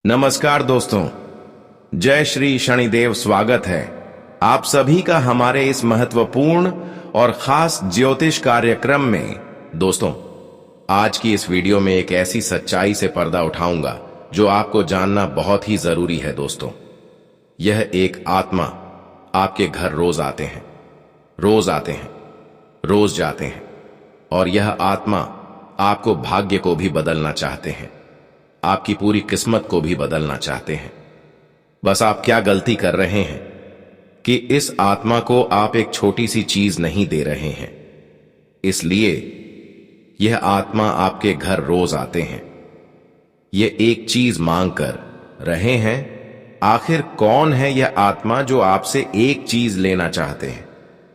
नमस्कार दोस्तों, जय श्री शनिदेव। स्वागत है आप सभी का हमारे इस महत्वपूर्ण और खास ज्योतिष कार्यक्रम में। दोस्तों, आज की इस वीडियो में एक ऐसी सच्चाई से पर्दा उठाऊंगा जो आपको जानना बहुत ही जरूरी है। दोस्तों, यह एक आत्मा आपके घर रोज आते हैं, रोज जाते हैं और यह आत्मा आपको भाग्य को भी बदलना चाहते हैं, आपकी पूरी किस्मत को भी बदलना चाहते हैं। बस आप क्या गलती कर रहे हैं कि इस आत्मा को आप एक छोटी सी चीज नहीं दे रहे हैं। इसलिए यह आत्मा आपके घर रोज आते हैं, ये एक चीज मांग कर रहे हैं। आखिर कौन है यह आत्मा जो आपसे एक चीज लेना चाहते हैं,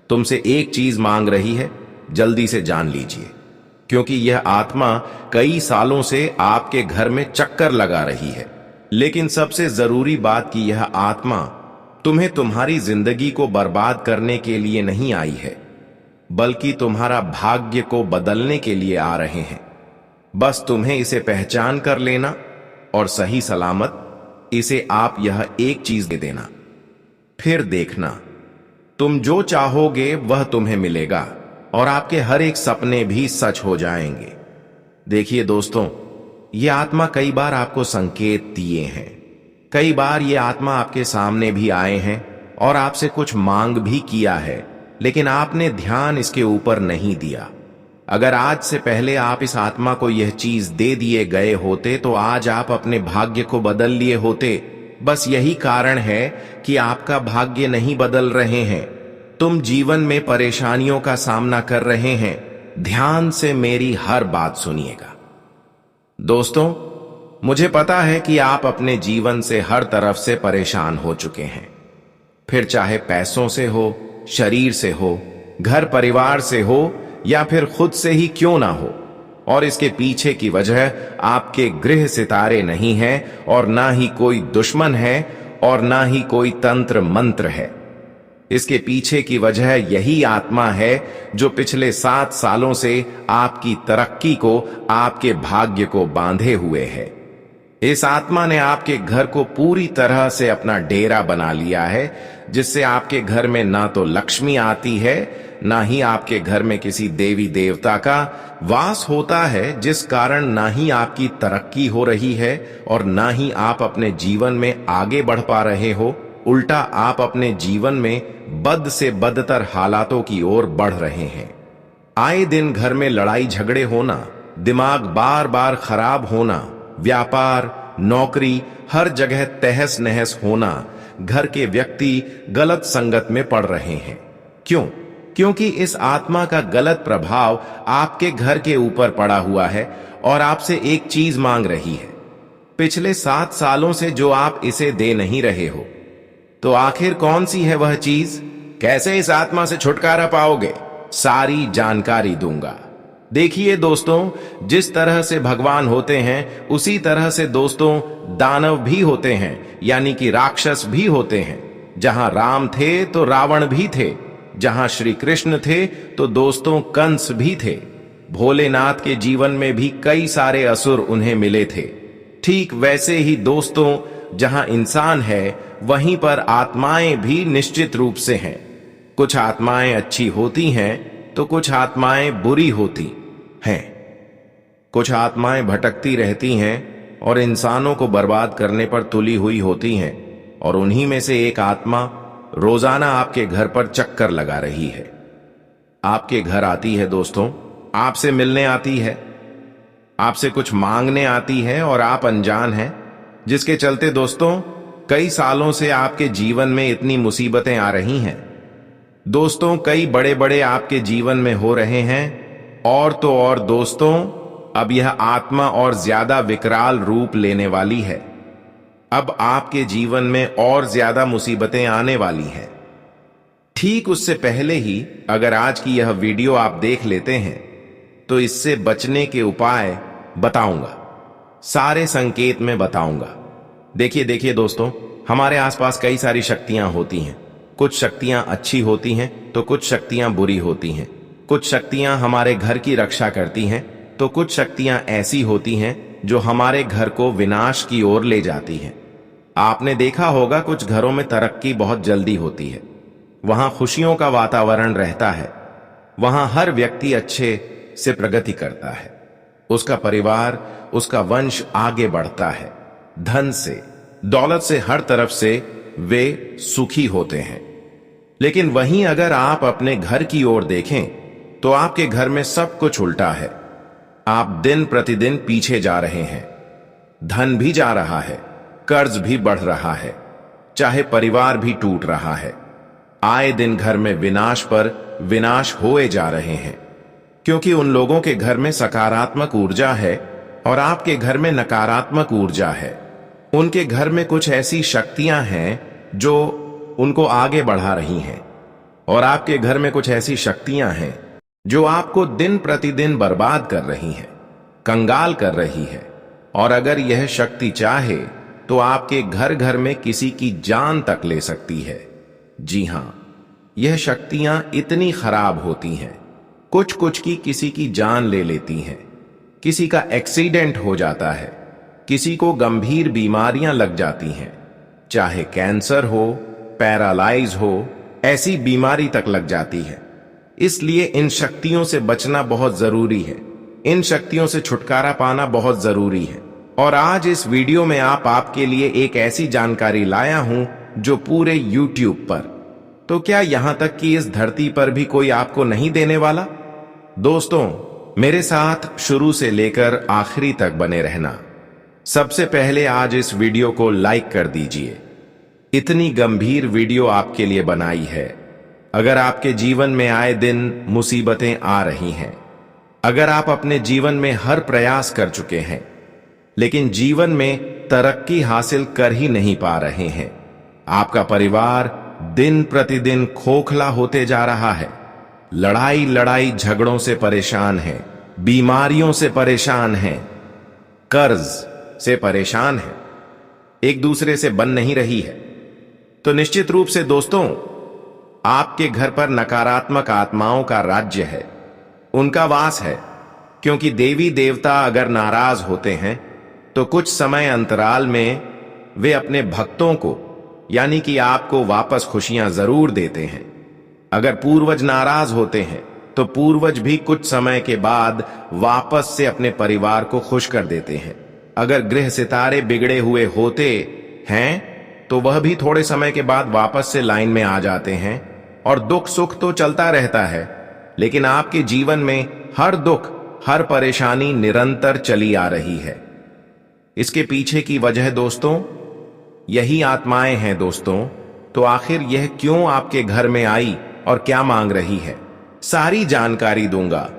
तुमसे एक चीज मांग रही है? जल्दी से जान लीजिए, क्योंकि यह आत्मा कई सालों से आपके घर में चक्कर लगा रही है। लेकिन सबसे जरूरी बात कि यह आत्मा तुम्हें तुम्हारी जिंदगी को बर्बाद करने के लिए नहीं आई है, बल्कि तुम्हारा भाग्य को बदलने के लिए आ रहे हैं। बस तुम्हें इसे पहचान कर लेना और सही सलामत इसे आप यह एक चीज दे देना। फिर देखना, तुम जो चाहोगे वह तुम्हें मिलेगा और आपके हर एक सपने भी सच हो जाएंगे। देखिए दोस्तों, ये आत्मा कई बार आपको संकेत दिए हैं, कई बार ये आत्मा आपके सामने भी आए हैं और आपसे कुछ मांग भी किया है, लेकिन आपने ध्यान इसके ऊपर नहीं दिया। अगर आज से पहले आप इस आत्मा को यह चीज दे दिए गए होते तो आज आप अपने भाग्य को बदल लिए होते। बस यही कारण है कि आपका भाग्य नहीं बदल रहे हैं, तुम जीवन में परेशानियों का सामना कर रहे हैं। ध्यान से मेरी हर बात सुनिएगा। दोस्तों, मुझे पता है कि आप अपने जीवन से हर तरफ से परेशान हो चुके हैं, फिर चाहे पैसों से हो, शरीर से हो, घर परिवार से हो या फिर खुद से ही क्यों ना हो। और इसके पीछे की वजह आपके गृह सितारे नहीं है और ना ही कोई दुश्मन है और ना ही कोई तंत्र मंत्र है। इसके पीछे की वजह यही आत्मा है जो पिछले 7 सालों से आपकी तरक्की को, आपके भाग्य को बांधे हुए है। इस आत्मा ने आपके घर को पूरी तरह से अपना डेरा बना लिया है, जिससे आपके घर में ना तो लक्ष्मी आती है, ना ही आपके घर में किसी देवी देवता का वास होता है, जिस कारण ना ही आपकी तरक्की हो रही है और ना ही आप अपने जीवन में आगे बढ़ पा रहे हो। उल्टा आप अपने जीवन में बद से बदतर हालातों की ओर बढ़ रहे हैं। आए दिन घर में लड़ाई झगड़े होना, दिमाग बार बार खराब होना, व्यापार, नौकरी, हर जगह तहस नहस होना, घर के व्यक्ति गलत संगत में पड़ रहे हैं। क्यों? क्योंकि इस आत्मा का गलत प्रभाव आपके घर के ऊपर पड़ा हुआ है और आपसे एक चीज मांग रही है। पिछले 7 सालों से जो आप इसे दे नहीं रहे हो, तो आखिर कौन सी है वह चीज? कैसे इस आत्मा से छुटकारा पाओगे? सारी जानकारी दूंगा। देखिए दोस्तों, जिस तरह से भगवान होते हैं उसी तरह से दोस्तों दानव भी होते हैं, यानी कि राक्षस भी होते हैं। जहां राम थे तो रावण भी थे, जहां श्री कृष्ण थे तो दोस्तों कंस भी थे। भोलेनाथ के जीवन में भी कई सारे असुर उन्हें मिले थे। ठीक वैसे ही दोस्तों, जहां इंसान है वहीं पर आत्माएं भी निश्चित रूप से हैं। कुछ आत्माएं अच्छी होती हैं तो कुछ आत्माएं बुरी होती हैं। कुछ आत्माएं भटकती रहती हैं और इंसानों को बर्बाद करने पर तुली हुई होती हैं, और उन्हीं में से एक आत्मा रोजाना आपके घर पर चक्कर लगा रही है। आपके घर आती है दोस्तों, आपसे मिलने आती है, आपसे कुछ मांगने आती है और आप अनजान हैं, जिसके चलते दोस्तों कई सालों से आपके जीवन में इतनी मुसीबतें आ रही हैं। दोस्तों, कई बड़े बड़े आपके जीवन में हो रहे हैं और तो और दोस्तों, अब यह आत्मा और ज्यादा विकराल रूप लेने वाली है। अब आपके जीवन में और ज्यादा मुसीबतें आने वाली हैं। ठीक उससे पहले ही अगर आज की यह वीडियो आप देख लेते हैं तो इससे बचने के उपाय बताऊंगा, सारे संकेत में बताऊंगा। देखिए दोस्तों, हमारे आसपास कई सारी शक्तियां होती हैं। कुछ शक्तियां अच्छी होती हैं तो कुछ शक्तियां बुरी होती हैं। कुछ शक्तियां हमारे घर की रक्षा करती हैं तो कुछ शक्तियां ऐसी होती हैं जो हमारे घर को विनाश की ओर ले जाती हैं। आपने देखा होगा कुछ घरों में तरक्की बहुत जल्दी होती है, वहां खुशियों का वातावरण रहता है, वहां हर व्यक्ति अच्छे से प्रगति करता है, उसका परिवार, उसका वंश आगे बढ़ता है, धन से, दौलत से, हर तरफ से वे सुखी होते हैं। लेकिन वहीं अगर आप अपने घर की ओर देखें तो आपके घर में सब कुछ उल्टा है। आप दिन प्रतिदिन पीछे जा रहे हैं, धन भी जा रहा है, कर्ज भी बढ़ रहा है, चाहे परिवार भी टूट रहा है। आए दिन घर में विनाश पर विनाश होए जा रहे हैं, क्योंकि उन लोगों के घर में सकारात्मक ऊर्जा है और आपके घर में नकारात्मक ऊर्जा है। उनके घर में कुछ ऐसी शक्तियां हैं जो उनको आगे बढ़ा रही हैं, और आपके घर में कुछ ऐसी शक्तियां हैं जो आपको दिन प्रतिदिन बर्बाद कर रही हैं, कंगाल कर रही है। और अगर यह शक्ति चाहे तो आपके घर घर में किसी की जान तक ले सकती है। जी हां, यह शक्तियां इतनी खराब होती हैं, कुछ कुछ की किसी की जान ले लेती हैं, किसी का एक्सीडेंट हो जाता है, किसी को गंभीर बीमारियां लग जाती हैं, चाहे कैंसर हो, पैरालाइज हो, ऐसी बीमारी तक लग जाती है। इसलिए इन शक्तियों से बचना बहुत जरूरी है, इन शक्तियों से छुटकारा पाना बहुत जरूरी है। और आज इस वीडियो में आपके लिए एक ऐसी जानकारी लाया हूं जो पूरे YouTube पर, तो क्या यहां तक कि इस धरती पर भी कोई आपको नहीं देने वाला। दोस्तों, मेरे साथ शुरू से लेकर आखिरी तक बने रहना। सबसे पहले आज इस वीडियो को लाइक कर दीजिए। इतनी गंभीर वीडियो आपके लिए बनाई है। अगर आपके जीवन में आए दिन मुसीबतें आ रही हैं, अगर आप अपने जीवन में हर प्रयास कर चुके हैं लेकिन जीवन में तरक्की हासिल कर ही नहीं पा रहे हैं, आपका परिवार दिन प्रतिदिन खोखला होते जा रहा है, लड़ाई लड़ाई झगड़ों से परेशान है, बीमारियों से परेशान है, कर्ज से परेशान है, एक दूसरे से बन नहीं रही है, तो निश्चित रूप से दोस्तों आपके घर पर नकारात्मक आत्माओं का राज्य है, उनका वास है। क्योंकि देवी देवता अगर नाराज होते हैं तो कुछ समय अंतराल में वे अपने भक्तों को यानी कि आपको वापस खुशियां जरूर देते हैं। अगर पूर्वज नाराज होते हैं तो पूर्वज भी कुछ समय के बाद वापस से अपने परिवार को खुश कर देते हैं। अगर ग्रह सितारे बिगड़े हुए होते हैं तो वह भी थोड़े समय के बाद वापस से लाइन में आ जाते हैं, और दुख सुख तो चलता रहता है, लेकिन आपके जीवन में हर दुख, हर परेशानी निरंतर चली आ रही है। इसके पीछे की वजह दोस्तों यही आत्माएं हैं। दोस्तों, तो आखिर यह क्यों आपके घर में आई और क्या मांग रही है, सारी जानकारी दूंगा।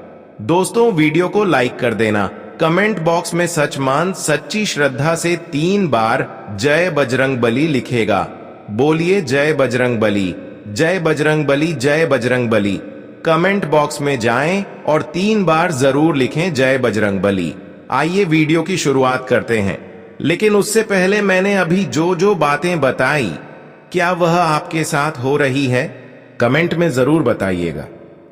दोस्तों, वीडियो को लाइक कर देना, कमेंट बॉक्स में सच मान सच्ची श्रद्धा से 3 बार जय बजरंग बली लिखेगा। बोलिए जय बजरंग बली, जय बजरंग बली, जय बजरंग बली। कमेंट बॉक्स में जाएं और 3 बार जरूर लिखें जय बजरंग बली। आइए वीडियो की शुरुआत करते हैं, लेकिन उससे पहले मैंने अभी जो जो बातें बताई, क्या वह आपके साथ हो रही है? कमेंट में जरूर बताइएगा।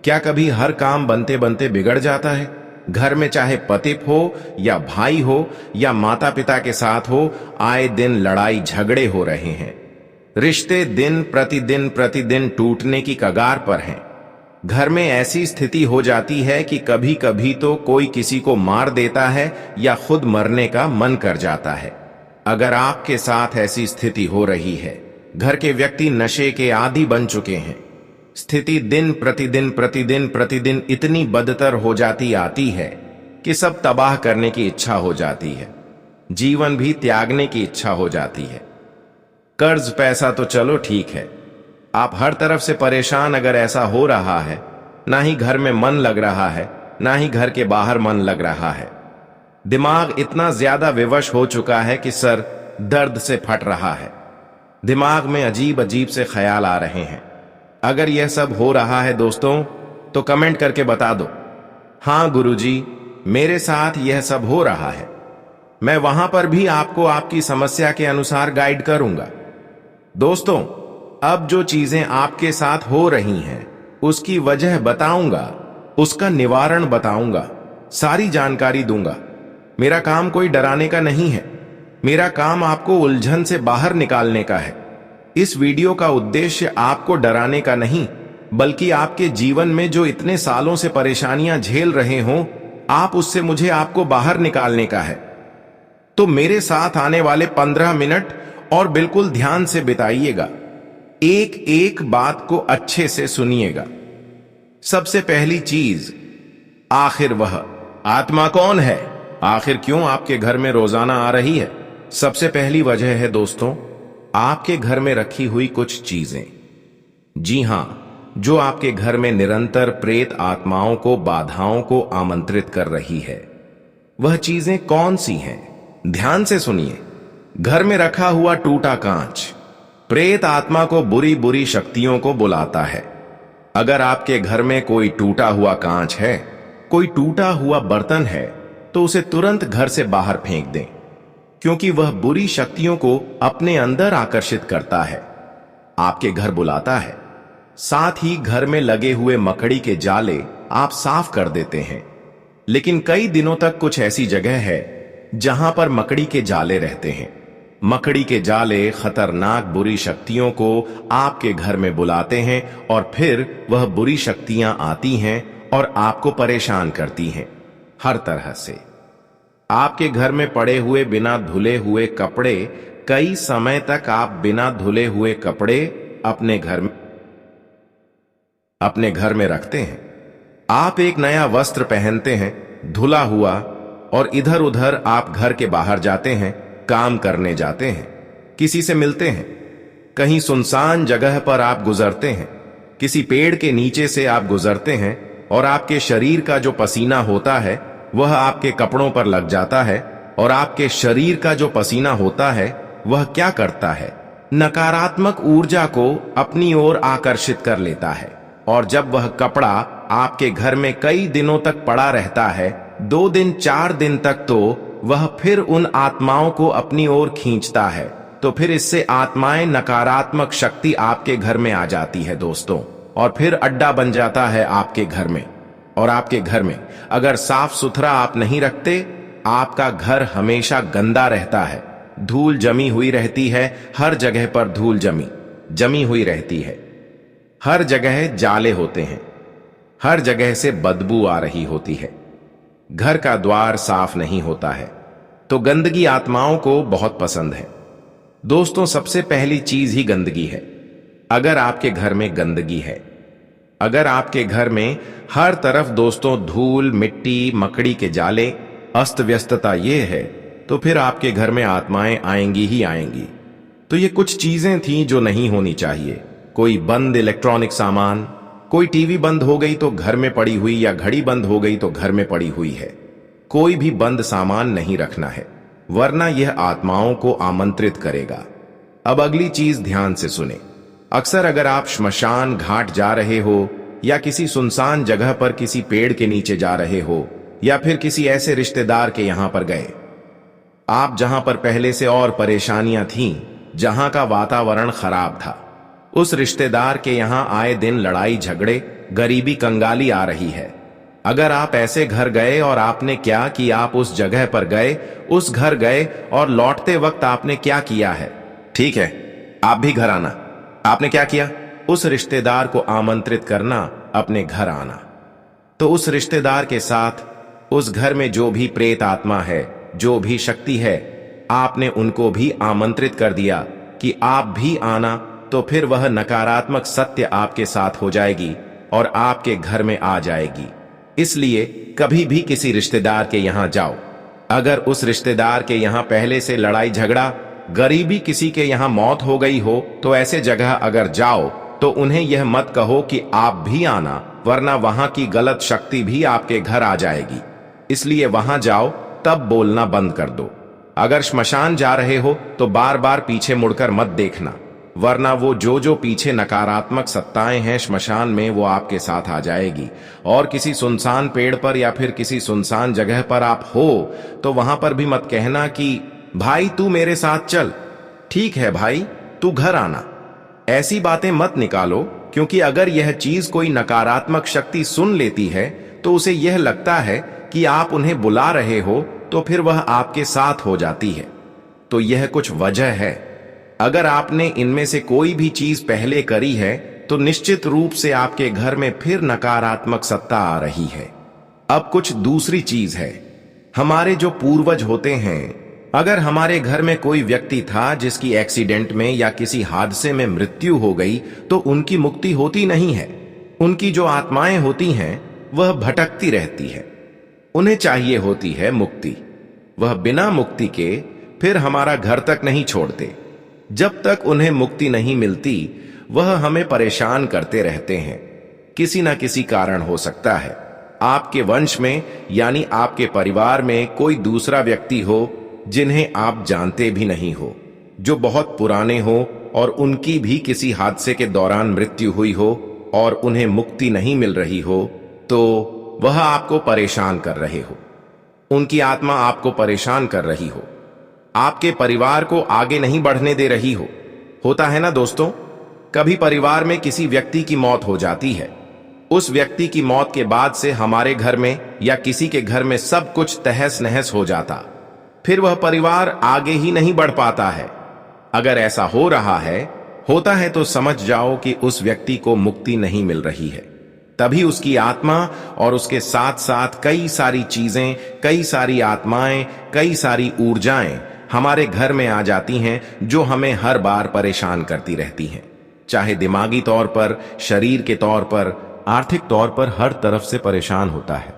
क्या कभी हर काम बनते बनते बिगड़ जाता है? घर में चाहे पति हो या भाई हो या माता पिता के साथ हो, आए दिन लड़ाई झगड़े हो रहे हैं, रिश्ते दिन प्रतिदिन टूटने की कगार पर हैं। घर में ऐसी स्थिति हो जाती है कि कभी कभी तो कोई किसी को मार देता है या खुद मरने का मन कर जाता है। अगर आपके साथ ऐसी स्थिति हो रही है, घर के व्यक्ति नशे के आदी बन चुके हैं, स्थिति दिन प्रतिदिन इतनी बदतर हो जाती आती है कि सब तबाह करने की इच्छा हो जाती है, जीवन भी त्यागने की इच्छा हो जाती है। कर्ज पैसा तो चलो ठीक है, आप हर तरफ से परेशान अगर ऐसा हो रहा है, ना ही घर में मन लग रहा है, ना ही घर के बाहर मन लग रहा है, दिमाग इतना ज्यादा विवश हो चुका है कि सर दर्द से फट रहा है, दिमाग में अजीब अजीब से ख्याल आ रहे हैं। अगर यह सब हो रहा है दोस्तों, तो कमेंट करके बता दो, हां गुरुजी मेरे साथ यह सब हो रहा है। मैं वहां पर भी आपको आपकी समस्या के अनुसार गाइड करूंगा। दोस्तों, अब जो चीजें आपके साथ हो रही हैं उसकी वजह बताऊंगा, उसका निवारण बताऊंगा, सारी जानकारी दूंगा। मेरा काम कोई डराने का नहीं है। मेरा काम आपको उलझन से बाहर निकालने का है। इस वीडियो का उद्देश्य आपको डराने का नहीं, बल्कि आपके जीवन में जो इतने सालों से परेशानियां झेल रहे हों, आप उससे मुझे आपको बाहर निकालने का है। तो मेरे साथ आने वाले 15 मिनट और बिल्कुल ध्यान से बिताइएगा। एक एक बात को अच्छे से सुनिएगा। सबसे पहली चीज, आखिर वह आत्मा कौन है? आखिर क्यों आपके घर में रोजाना आ रही है? सबसे पहली वजह है दोस्तों, आपके घर में रखी हुई कुछ चीजें। जी हां, जो आपके घर में निरंतर प्रेत आत्माओं को, बाधाओं को आमंत्रित कर रही है। वह चीजें कौन सी हैं? ध्यान से सुनिए। घर में रखा हुआ टूटा कांच प्रेत आत्मा को, बुरी बुरी शक्तियों को बुलाता है। अगर आपके घर में कोई टूटा हुआ कांच है, कोई टूटा हुआ बर्तन है, तो उसे तुरंत घर से बाहर फेंक दें, क्योंकि वह बुरी शक्तियों को अपने अंदर आकर्षित करता है, आपके घर बुलाता है। साथ ही घर में लगे हुए मकड़ी के जाले आप साफ कर देते हैं, लेकिन कई दिनों तक कुछ ऐसी जगह है जहां पर मकड़ी के जाले रहते हैं। मकड़ी के जाले खतरनाक बुरी शक्तियों को आपके घर में बुलाते हैं और फिर वह बुरी शक्तियां आती हैं और आपको परेशान करती हैं हर तरह से। आपके घर में पड़े हुए बिना धुले हुए कपड़े, कई समय तक आप बिना धुले हुए कपड़े अपने घर में रखते हैं। आप एक नया वस्त्र पहनते हैं धुला हुआ, और इधर उधर आप घर के बाहर जाते हैं, काम करने जाते हैं, किसी से मिलते हैं, कहीं सुनसान जगह पर आप गुजरते हैं, किसी पेड़ के नीचे से आप गुजरते हैं, और आपके शरीर का जो पसीना होता है वह आपके कपड़ों पर लग जाता है, और आपके शरीर का जो पसीना होता है वह क्या करता है? नकारात्मक ऊर्जा को अपनी ओर आकर्षित कर लेता है। और जब वह कपड़ा आपके घर में कई दिनों तक पड़ा रहता है, 2 दिन 4 दिन तक, तो वह फिर उन आत्माओं को अपनी ओर खींचता है। तो फिर इससे आत्माएं, नकारात्मक शक्ति आपके घर में आ जाती है दोस्तों, और फिर अड्डा बन जाता है आपके घर में। और आपके घर में अगर साफ सुथरा आप नहीं रखते, आपका घर हमेशा गंदा रहता है, धूल जमी हुई रहती है, हर जगह पर धूल जमी हुई रहती है, हर जगह जाले होते हैं, हर जगह से बदबू आ रही होती है, घर का द्वार साफ नहीं होता है। तो गंदगी आत्माओं को बहुत पसंद है दोस्तों। सबसे पहली चीज ही गंदगी है। अगर आपके घर में गंदगी है, अगर आपके घर में हर तरफ दोस्तों धूल, मिट्टी, मकड़ी के जाले, अस्त व्यस्तता ये है, तो फिर आपके घर में आत्माएं आएंगी ही आएंगी। तो ये कुछ चीजें थी जो नहीं होनी चाहिए। कोई बंद इलेक्ट्रॉनिक सामान, कोई टीवी बंद हो गई तो घर में पड़ी हुई, या घड़ी बंद हो गई तो घर में पड़ी हुई है। कोई भी बंद सामान नहीं रखना है, वरना यह आत्माओं को आमंत्रित करेगा। अब अगली चीज ध्यान से सुने। अक्सर अगर आप श्मशान घाट जा रहे हो, या किसी सुनसान जगह पर किसी पेड़ के नीचे जा रहे हो, या फिर किसी ऐसे रिश्तेदार के यहां पर गए, आप जहां पर पहले से और परेशानियां थीं, जहां का वातावरण खराब था, उस रिश्तेदार के यहां आए दिन लड़ाई झगड़े, गरीबी, कंगाली आ रही है। अगर आप ऐसे घर गए और आपने क्या कि आप उस जगह पर गए, उस घर गए, और लौटते वक्त आपने क्या किया है? ठीक है, आप भी घर आना। आपने क्या किया? उस रिश्तेदार को आमंत्रित करना, अपने घर आना। तो उस रिश्तेदार के साथ उस घर में जो भी प्रेत आत्मा है, जो भी शक्ति है, आपने उनको भी आमंत्रित कर दिया कि आप भी आना। तो फिर वह नकारात्मक सत्य आपके साथ हो जाएगी और आपके घर में आ जाएगी। इसलिए कभी भी किसी रिश्तेदार के यहां जाओ, अगर उस रिश्तेदार के यहां पहले से लड़ाई झगड़ा, गरीबी, किसी के यहां मौत हो गई हो, तो ऐसे जगह अगर जाओ तो उन्हें यह मत कहो कि आप भी आना, वरना वहां की गलत शक्ति भी आपके घर आ जाएगी। इसलिए वहां जाओ तब बोलना बंद कर दो। अगर श्मशान जा रहे हो तो बार बार पीछे मुड़कर मत देखना, वरना वो जो पीछे नकारात्मक सत्ताएं हैं श्मशान में, वो आपके साथ आ जाएगी। और किसी सुनसान पेड़ पर या फिर किसी सुनसान जगह पर आप हो तो वहां पर भी मत कहना कि भाई तू मेरे साथ चल, ठीक है भाई तू घर आना। ऐसी बातें मत निकालो, क्योंकि अगर यह चीज कोई नकारात्मक शक्ति सुन लेती है तो उसे यह लगता है कि आप उन्हें बुला रहे हो तो फिर वह आपके साथ हो जाती है। तो यह कुछ वजह है। अगर आपने इनमें से कोई भी चीज पहले करी है तो निश्चित रूप से आपके घर में फिर नकारात्मक सत्ता आ रही है। अब कुछ दूसरी चीज है। हमारे जो पूर्वज होते हैं, अगर हमारे घर में कोई व्यक्ति था जिसकी एक्सीडेंट में या किसी हादसे में मृत्यु हो गई तो उनकी मुक्ति होती नहीं है। उनकी जो आत्माएं होती हैं वह भटकती रहती है। उन्हें चाहिए होती है मुक्ति। वह बिना मुक्ति के फिर हमारा घर तक नहीं छोड़ते। जब तक उन्हें मुक्ति नहीं मिलती वह हमें परेशान करते रहते हैं। किसी ना किसी कारण हो सकता है आपके वंश में यानी आपके परिवार में कोई दूसरा व्यक्ति हो जिन्हें आप जानते भी नहीं हो, जो बहुत पुराने हो और उनकी भी किसी हादसे के दौरान मृत्यु हुई हो और उन्हें मुक्ति नहीं मिल रही हो, तो वह आपको परेशान कर रहे हो। उनकी आत्मा आपको परेशान कर रही हो, आपके परिवार को आगे नहीं बढ़ने दे रही हो। होता है ना दोस्तों, कभी परिवार में किसी व्यक्ति की मौत हो जाती है। उस व्यक्ति की मौत के बाद से हमारे घर में या किसी के घर में सब कुछ तहस नहस हो जाता, फिर वह परिवार आगे ही नहीं बढ़ पाता है। अगर ऐसा हो रहा है, होता है तो समझ जाओ कि उस व्यक्ति को मुक्ति नहीं मिल रही है। तभी उसकी आत्मा और उसके साथ साथ कई सारी चीजें, कई सारी आत्माएं, कई सारी ऊर्जाएं हमारे घर में आ जाती हैं जो हमें हर बार परेशान करती रहती हैं। चाहे दिमागी तौर पर, शरीर के तौर पर, आर्थिक तौर पर हर तरफ से परेशान होता है।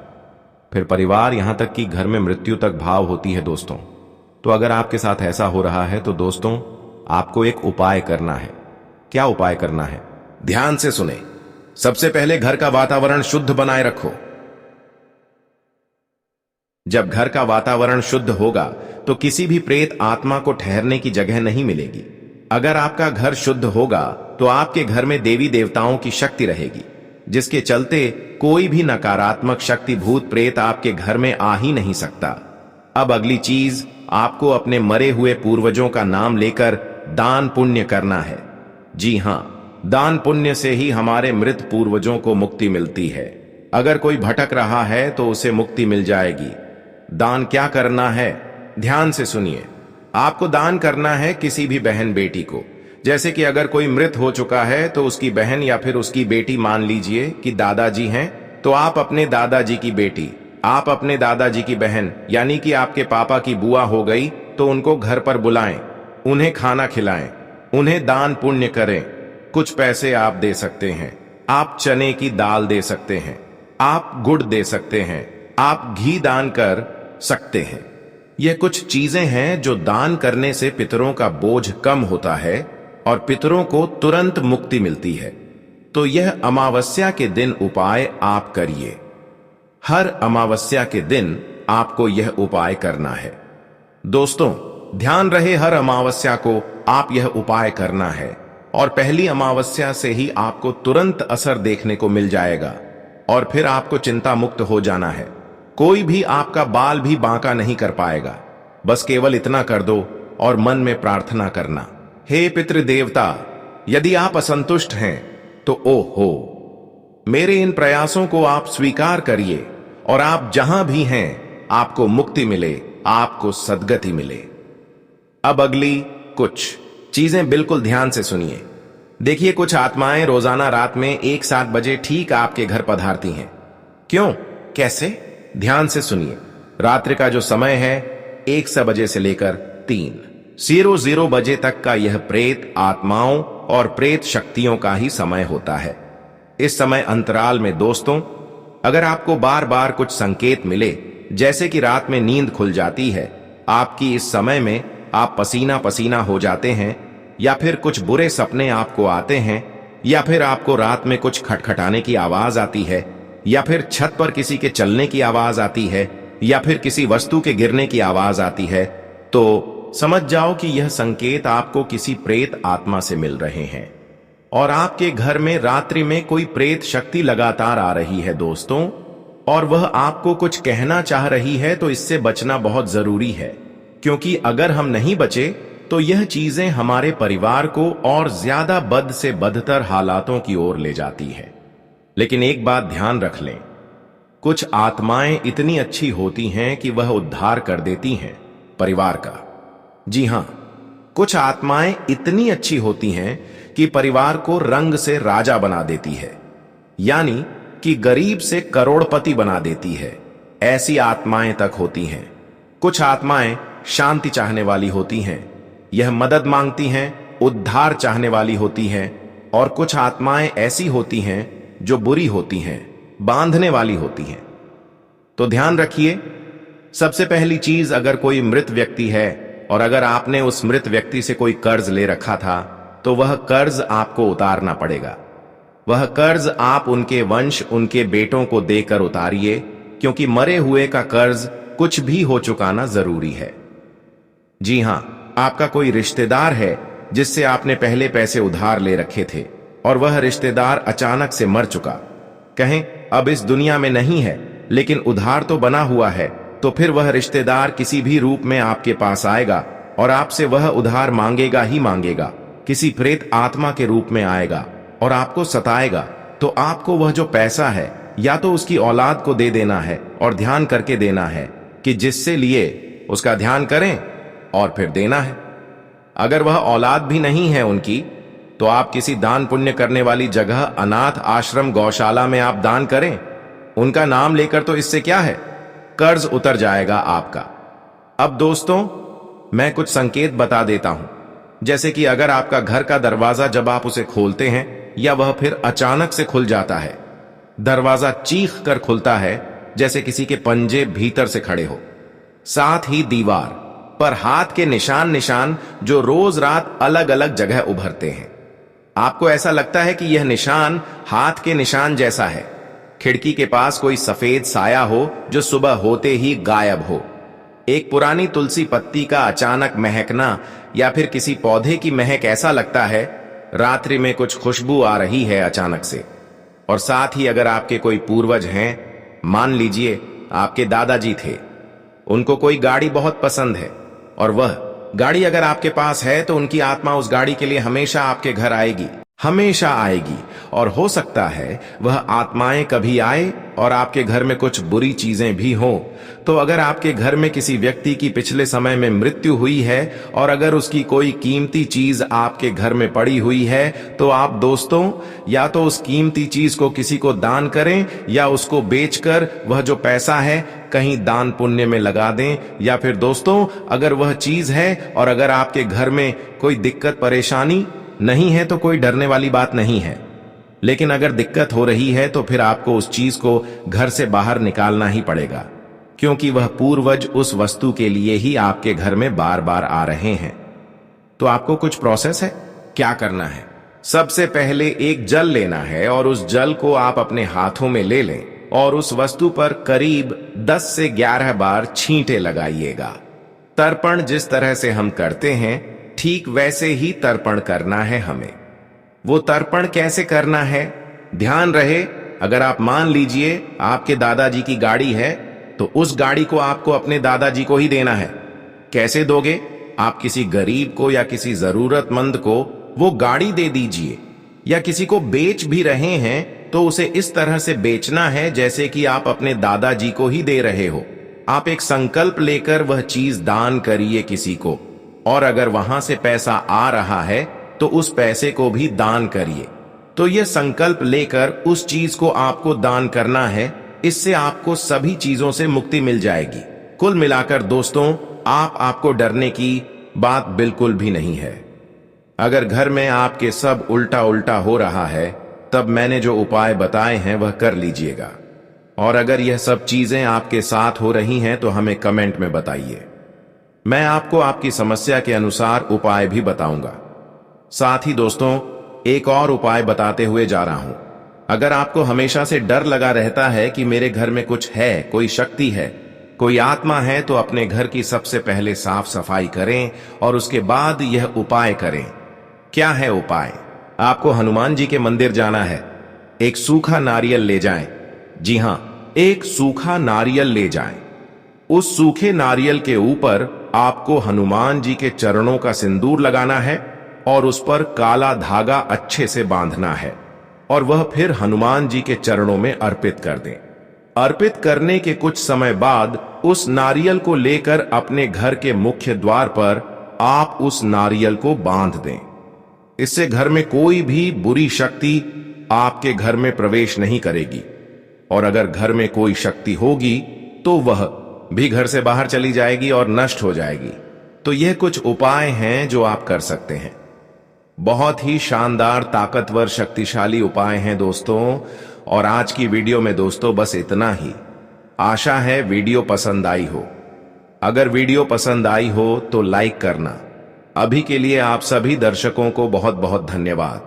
फिर परिवार, यहां तक कि घर में मृत्यु तक भाव होती है दोस्तों। तो अगर आपके साथ ऐसा हो रहा है तो दोस्तों आपको एक उपाय करना है। क्या उपाय करना है? ध्यान से सुने। सबसे पहले घर का वातावरण शुद्ध बनाए रखो। जब घर का वातावरण शुद्ध होगा तो किसी भी प्रेत आत्मा को ठहरने की जगह नहीं मिलेगी। अगर आपका घर शुद्ध होगा तो आपके घर में देवी देवताओं की शक्ति रहेगी, जिसके चलते कोई भी नकारात्मक शक्ति, भूत प्रेत आपके घर में आ ही नहीं सकता। अब अगली चीज, आपको अपने मरे हुए पूर्वजों का नाम लेकर दान पुण्य करना है। जी हां, दान पुण्य से ही हमारे मृत पूर्वजों को मुक्ति मिलती है। अगर कोई भटक रहा है तो उसे मुक्ति मिल जाएगी। दान क्या करना है? ध्यान से सुनिए। आपको दान करना है किसी भी बहन बेटी को। जैसे कि अगर कोई मृत हो चुका है तो उसकी बहन या फिर उसकी बेटी, मान लीजिए कि दादाजी हैं, तो आप अपने दादाजी की बेटी, आप अपने दादाजी की बहन यानी कि आपके पापा की बुआ हो गई, तो उनको घर पर बुलाएं, उन्हें खाना खिलाएं, उन्हें दान पुण्य करें। कुछ पैसे आप दे सकते हैं, आप चने की दाल दे सकते हैं, आप गुड़ दे सकते हैं, आप घी दान कर सकते हैं। यह कुछ चीजें हैं जो दान करने से पितरों का बोझ कम होता है और पितरों को तुरंत मुक्ति मिलती है। तो यह अमावस्या के दिन उपाय आप करिए। हर अमावस्या के दिन आपको यह उपाय करना है। दोस्तों ध्यान रहे, हर अमावस्या को आप यह उपाय करना है और पहली अमावस्या से ही आपको तुरंत असर देखने को मिल जाएगा और फिर आपको चिंता मुक्त हो जाना है। कोई भी आपका बाल भी बांका नहीं कर पाएगा। बस केवल इतना कर दो और मन में प्रार्थना करना, हे पितृदेवता, यदि आप असंतुष्ट हैं तो ओहो, मेरे इन प्रयासों को आप स्वीकार करिए और आप जहां भी हैं आपको मुक्ति मिले, आपको सद्गति मिले। अब अगली कुछ चीजें बिल्कुल ध्यान से सुनिए। देखिए, कुछ आत्माएं रोजाना रात में 1-7 बजे ठीक आपके घर पधारती हैं। क्यों, कैसे? ध्यान से सुनिए। रात्रि का जो समय है 1 बजे से लेकर 3:00 बजे तक का यह प्रेत आत्माओं और प्रेत शक्तियों का ही समय होता है। इस समय अंतराल में दोस्तों, अगर आपको बार बार कुछ संकेत मिले, जैसे कि रात में नींद खुल जाती है, आपकी इस समय में आप पसीना पसीना हो जाते हैं, या फिर कुछ बुरे सपने आपको आते हैं, या फिर आपको रात में कुछ खटखटाने की आवाज आती है, या फिर छत पर किसी के चलने की आवाज आती है, या फिर किसी वस्तु के गिरने की आवाज आती है, तो समझ जाओ कि यह संकेत आपको किसी प्रेत आत्मा से मिल रहे हैं और आपके घर में रात्रि में कोई प्रेत शक्ति लगातार आ रही है दोस्तों, और वह आपको कुछ कहना चाह रही है। तो इससे बचना बहुत जरूरी है, क्योंकि अगर हम नहीं बचे तो यह चीजें हमारे परिवार को और ज्यादा बद से बदतर हालातों की ओर ले जाती है। लेकिन एक बात ध्यान रख लें, कुछ आत्माएं इतनी अच्छी होती हैं कि वह उद्धार कर देती हैं परिवार का। जी हां, कुछ आत्माएं इतनी अच्छी होती हैं कि परिवार को रंग से राजा बना देती है, यानी कि गरीब से करोड़पति बना देती है। ऐसी आत्माएं तक होती हैं। कुछ आत्माएं शांति चाहने वाली होती हैं, यह मदद मांगती हैं, उद्धार चाहने वाली होती हैं। और कुछ आत्माएं ऐसी होती हैं जो बुरी होती हैं, बांधने वाली होती हैं। तो ध्यान रखिए, सबसे पहली चीज, अगर कोई मृत व्यक्ति है और अगर आपने उस मृत व्यक्ति से कोई कर्ज ले रखा था, तो वह कर्ज आपको उतारना पड़ेगा। वह कर्ज आप उनके वंश, उनके बेटों को देकर उतारिए, क्योंकि मरे हुए का कर्ज कुछ भी हो चुकाना जरूरी है। जी हां, आपका कोई रिश्तेदार है जिससे आपने पहले पैसे उधार ले रखे थे और वह रिश्तेदार अचानक से मर चुका, कहें अब इस दुनिया में नहीं है, लेकिन उधार तो बना हुआ है, तो फिर वह रिश्तेदार किसी भी रूप में आपके पास आएगा और आपसे वह उधार मांगेगा ही मांगेगा। किसी प्रेत आत्मा के रूप में आएगा और आपको सताएगा। तो आपको वह जो पैसा है या तो उसकी औलाद को दे देना है और ध्यान करके देना है कि जिससे लिए उसका ध्यान करें और फिर देना है। अगर वह औलाद भी नहीं है उनकी, तो आप किसी दान पुण्य करने वाली जगह, अनाथ आश्रम, गौशाला में आप दान करें। उनका नाम लेकर तो इससे क्या है, कर्ज उतर जाएगा आपका। अब दोस्तों, मैं कुछ संकेत बता देता हूं, जैसे कि अगर आपका घर का दरवाजा जब आप उसे खोलते हैं या वह फिर अचानक से खुल जाता है, दरवाजा चीख कर खुलता है जैसे किसी के पंजे भीतर से खड़े हो। साथ ही दीवार पर हाथ के निशान जो रोज रात अलग अलग जगह उभरते हैं। आपको ऐसा लगता है कि यह निशान हाथ के निशान जैसा है। खिड़की के पास कोई सफेद साया हो जो सुबह होते ही गायब हो। एक पुरानी तुलसी पत्ती का अचानक महकना या फिर किसी पौधे की महक, ऐसा लगता है रात्रि में कुछ खुशबू आ रही है अचानक से। और साथ ही अगर आपके कोई पूर्वज हैं, मान लीजिए आपके दादाजी थे, उनको कोई गाड़ी बहुत पसंद है और वह गाड़ी अगर आपके पास है, तो उनकी आत्मा उस गाड़ी के लिए हमेशा आपके घर आएगी, हमेशा आएगी। और हो सकता है वह आत्माएं कभी आए और आपके घर में कुछ बुरी चीजें भी हों। तो अगर आपके घर में किसी व्यक्ति की पिछले समय में मृत्यु हुई है और अगर उसकी कोई कीमती चीज आपके घर में पड़ी हुई है, तो आप दोस्तों या तो उस कीमती चीज को किसी को दान करें या उसको बेचकर वह जो पैसा है कहीं दान पुण्य में लगा दें। या फिर दोस्तों, अगर वह चीज है और अगर आपके घर में कोई दिक्कत परेशानी नहीं है, तो कोई डरने वाली बात नहीं है। लेकिन अगर दिक्कत हो रही है, तो फिर आपको उस चीज को घर से बाहर निकालना ही पड़ेगा, क्योंकि वह पूर्वज उस वस्तु के लिए ही आपके घर में बार बार आ रहे हैं। तो आपको कुछ प्रोसेस है, क्या करना है। सबसे पहले एक जल लेना है और उस जल को आप अपने हाथों में ले लें और उस वस्तु पर करीब 10 से 11 बार छींटे लगाइएगा। तर्पण जिस तरह से हम करते हैं, ठीक वैसे ही तर्पण करना है हमें। वो तर्पण कैसे करना है, ध्यान रहे, अगर आप मान लीजिए आपके दादाजी की गाड़ी है, तो उस गाड़ी को आपको अपने दादाजी को ही देना है। कैसे दोगे, आप किसी गरीब को या किसी जरूरतमंद को वो गाड़ी दे दीजिए, या किसी को बेच भी रहे हैं तो उसे इस तरह से बेचना है जैसे कि आप अपने दादाजी को ही दे रहे हो। आप एक संकल्प लेकर वह चीज दान करिए किसी को, और अगर वहां से पैसा आ रहा है तो उस पैसे को भी दान करिए। तो यह संकल्प लेकर उस चीज को आपको दान करना है, इससे आपको सभी चीजों से मुक्ति मिल जाएगी। कुल मिलाकर दोस्तों, आपको डरने की बात बिल्कुल भी नहीं है। अगर घर में आपके सब उल्टा उल्टा हो रहा है, तब मैंने जो उपाय बताए हैं वह कर लीजिएगा। और अगर यह सब चीजें आपके साथ हो रही हैं तो हमें कमेंट में बताइए। मैं आपको आपकी समस्या के अनुसार उपाय भी बताऊंगा। साथ ही दोस्तों, एक और उपाय बताते हुए जा रहा हूं। अगर आपको हमेशा से डर लगा रहता है कि मेरे घर में कुछ है, कोई शक्ति है, कोई आत्मा है, तो अपने घर की सबसे पहले साफ सफाई करें और उसके बाद यह उपाय करें। क्या है उपाय? आपको हनुमान जी के मंदिर जाना है। एक सूखा नारियल ले जाएं। जी हां, एक सूखा नारियल ले जाएं। उस सूखे नारियल के ऊपर आपको हनुमान जी के चरणों का सिंदूर लगाना है और उस पर काला धागा अच्छे से बांधना है और वह फिर हनुमान जी के चरणों में अर्पित कर दें। अर्पित करने के कुछ समय बाद उस नारियल को लेकर अपने घर के मुख्य द्वार पर आप उस नारियल को बांध दें। इससे घर में कोई भी बुरी शक्ति आपके घर में प्रवेश नहीं करेगी, और अगर घर में कोई शक्ति होगी तो वह भी घर से बाहर चली जाएगी और नष्ट हो जाएगी। तो यह कुछ उपाय हैं जो आप कर सकते हैं। बहुत ही शानदार, ताकतवर, शक्तिशाली उपाय हैं दोस्तों। और आज की वीडियो में दोस्तों बस इतना ही। आशा है वीडियो पसंद आई हो। अगर वीडियो पसंद आई हो तो लाइक करना। अभी के लिए आप सभी दर्शकों को बहुत बहुत धन्यवाद।